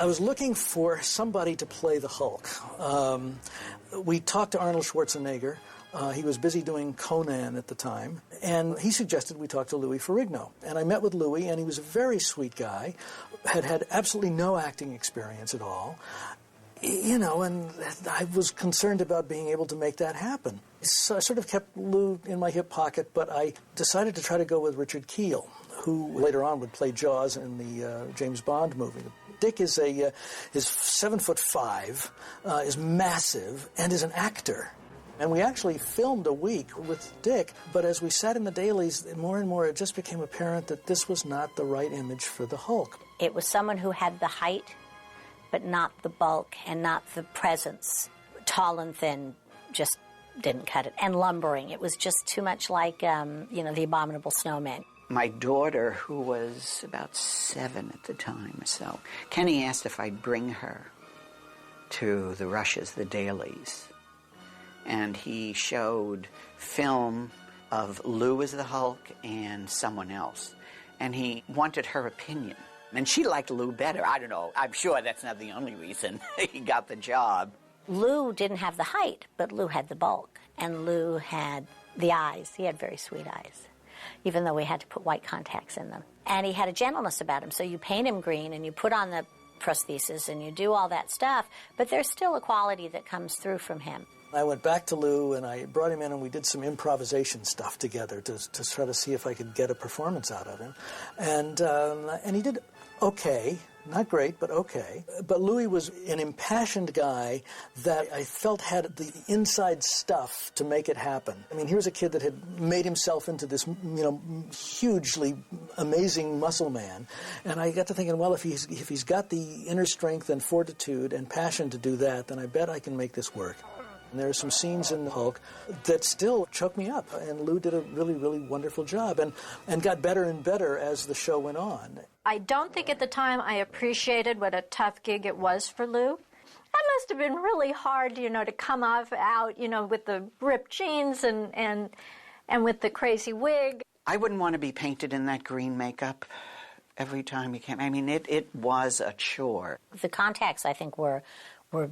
I was looking for somebody to play the Hulk. We talked to Arnold Schwarzenegger. He was busy doing Conan at the time, and he suggested we talk to Louis Ferrigno. And I met with Louis, and he was a very sweet guy, had absolutely no acting experience at all. You know, and I was concerned about being able to make that happen. So I sort of kept Lou in my hip pocket, but I decided to try to go with Richard Kiel, who later on would play Jaws in the James Bond movie. Dick is is 7'5", is massive, and is an actor. And we actually filmed a week with Dick, but as we sat in the dailies, more and more it just became apparent that this was not the right image for the Hulk. It was someone who had the height, but not the bulk and not the presence. Tall and thin just didn't cut it. And lumbering. It was just too much like, the Abominable Snowman. My daughter, who was about 7 at the time or so, Kenny asked if I'd bring her to the rushes, the dailies. And he showed film of Lou as the Hulk and someone else. And he wanted her opinion. And she liked Lou better. I don't know. I'm sure that's not the only reason he got the job. Lou didn't have the height, but Lou had the bulk. And Lou had the eyes. He had very sweet eyes, even though we had to put white contacts in them. And he had a gentleness about him. So you paint him green and you put on the prosthesis and you do all that stuff, but there's still a quality that comes through from him. I went back to Lou and I brought him in and we did some improvisation stuff together to try to see if I could get a performance out of him. And he did okay. Not great, but okay. But Louis was an impassioned guy that I felt had the inside stuff to make it happen. I mean, here's a kid that had made himself into this, hugely amazing muscle man. And I got to thinking, well, if he's got the inner strength and fortitude and passion to do that, then I bet I can make this work. And there are some scenes in the Hulk that still choke me up. And Lou did a really, really wonderful job and got better and better as the show went on. I don't think at the time I appreciated what a tough gig it was for Lou. That must have been really hard, to come out, with the ripped jeans and with the crazy wig. I wouldn't want to be painted in that green makeup every time he came. I mean, it was a chore. The contacts, I think, were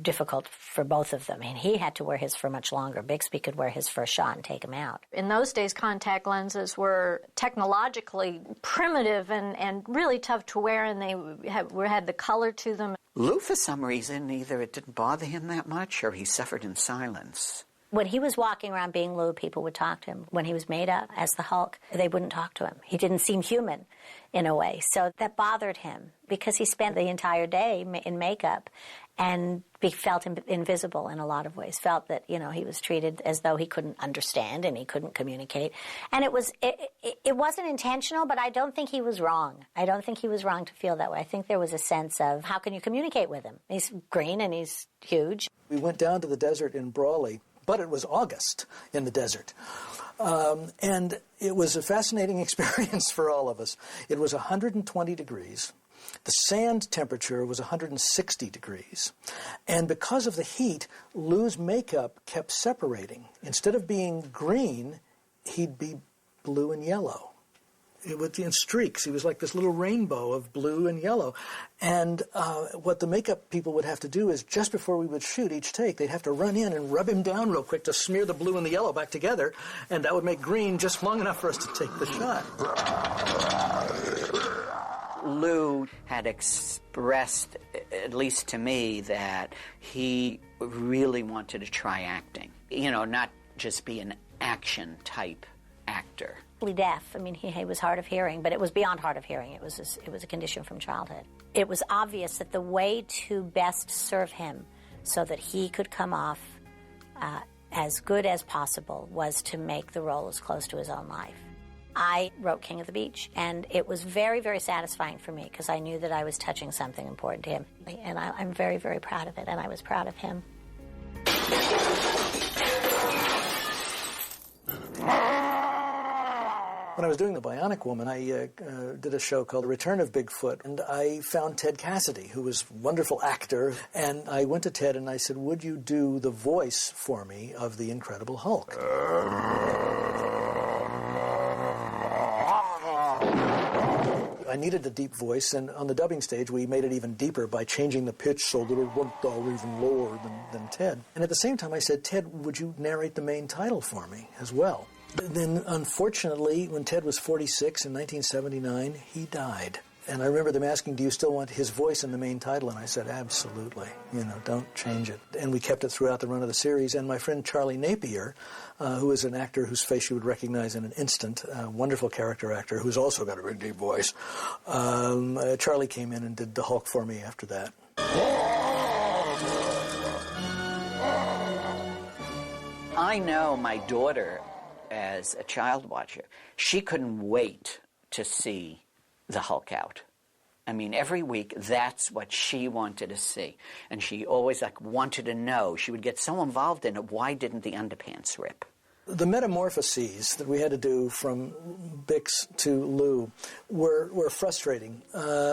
difficult for both of them. And he had to wear his for much longer. Bixby could wear his for a shot and take him out. In those days, contact lenses were technologically primitive and really tough to wear, and they had the color to them. Lou, for some reason, either it didn't bother him that much or he suffered in silence. When he was walking around being Lou, people would talk to him. When he was made up as the Hulk, they wouldn't talk to him. He didn't seem human in a way. So that bothered him because he spent the entire day in makeup and felt invisible in a lot of ways, felt that, he was treated as though he couldn't understand and he couldn't communicate. And it wasn't intentional, but I don't think he was wrong. I don't think he was wrong to feel that way. I think there was a sense of, how can you communicate with him? He's green and he's huge. We went down to the desert in Brawley, but it was August in the desert. And it was a fascinating experience for all of us. It was 120 degrees. The sand temperature was 160 degrees. And because of the heat, Lou's makeup kept separating. Instead of being green, he'd be blue and yellow. It was in streaks. He was like this little rainbow of blue and yellow. And what the makeup people would have to do is just before we would shoot each take, they'd have to run in and rub him down real quick to smear the blue and the yellow back together, and that would make green just long enough for us to take the shot. Lou had expressed, at least to me, that he really wanted to try acting. Not just be an action-type actor. Deaf. I mean, he was hard of hearing, but it was beyond hard of hearing. It was a condition from childhood. It was obvious that the way to best serve him so that he could come off as good as possible was to make the role as close to his own life. I wrote King of the Beach, and it was very, very satisfying for me because I knew that I was touching something important to him. And I'm very, very proud of it, and I was proud of him. When I was doing The Bionic Woman, I did a show called The Return of Bigfoot, and I found Ted Cassidy, who was a wonderful actor, and I went to Ted and I said, would you do the voice for me of the Incredible Hulk? I I needed a deep voice, and on the dubbing stage we made it even deeper by changing the pitch so that it went even lower than Ted. And at the same time I said, Ted, would you narrate the main title for me as well? But then, unfortunately, when Ted was 46 in 1979, he died. And I remember them asking, do you still want his voice in the main title? And I said, absolutely. Don't change it. And we kept it throughout the run of the series. And my friend Charlie Napier, who is an actor whose face you would recognize in an instant, a wonderful character actor who's also got a very deep voice, Charlie came in and did the Hulk for me after that. I know my daughter, as a child watcher, she couldn't wait to see the Hulk out. I mean, every week, that's what she wanted to see. And she always, wanted to know. She would get so involved in it, why didn't the underpants rip? The metamorphoses that we had to do from Bix to Lou were frustrating.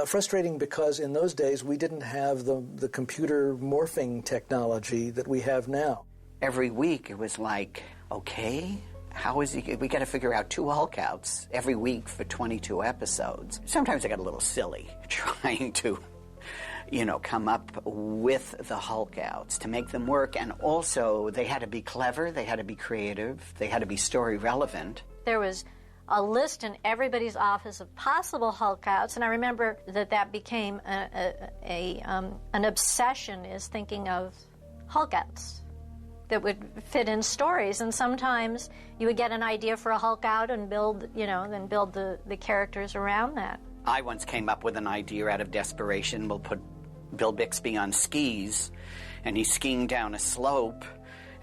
Frustrating because in those days, we didn't have the computer morphing technology that we have now. Every week, it was like, okay, how is he? We got to figure out 2 Hulk outs every week for 22 episodes. Sometimes I got a little silly trying to, come up with the Hulk outs to make them work. And also, they had to be clever, they had to be creative, they had to be story relevant. There was a list in everybody's office of possible Hulk outs, and I remember that became an obsession, is thinking of Hulk outs that would fit in stories. And sometimes you would get an idea for a Hulk out and build the characters around that. I once came up with an idea out of desperation. We'll put Bill Bixby on skis, and he's skiing down a slope,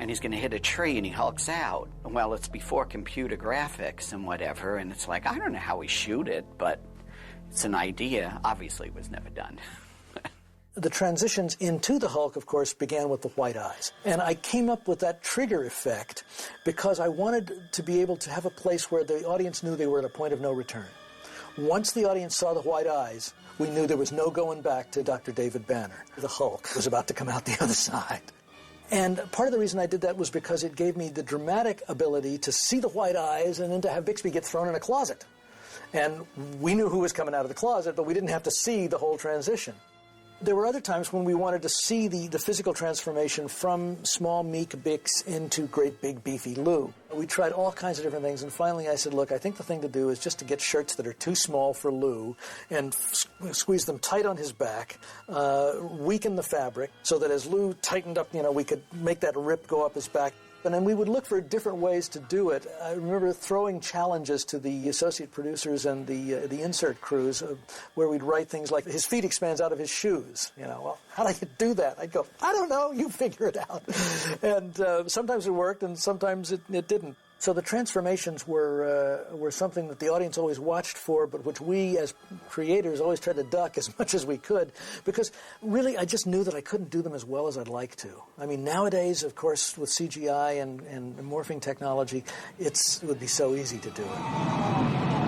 and he's going to hit a tree, and he hulks out. Well, it's before computer graphics and whatever, and it's like, I don't know how we shoot it, but it's an idea. Obviously, it was never done. The transitions into the Hulk, of course, began with the white eyes. And I came up with that trigger effect because I wanted to be able to have a place where the audience knew they were at a point of no return. Once the audience saw the white eyes, we knew there was no going back to Dr. David Banner. The Hulk was about to come out the other side. And part of the reason I did that was because it gave me the dramatic ability to see the white eyes and then to have Bixby get thrown in a closet. And we knew who was coming out of the closet, but we didn't have to see the whole transition. There were other times when we wanted to see the physical transformation from small, meek Bix into great, big, beefy Lou. We tried all kinds of different things, and finally I said, look, I think the thing to do is just to get shirts that are too small for Lou and squeeze them tight on his back, weaken the fabric, so that as Lou tightened up, we could make that rip go up his back. And then we would look for different ways to do it. I remember throwing challenges to the associate producers and the insert crews where we'd write things like, his feet expands out of his shoes. Well, how do I do that? I'd go, I don't know, you figure it out. And sometimes it worked and sometimes it didn't. So the transformations were something that the audience always watched for, but which we as creators always tried to duck as much as we could, because really I just knew that I couldn't do them as well as I'd like to. I mean, nowadays, of course, with CGI and morphing technology, it would be so easy to do it.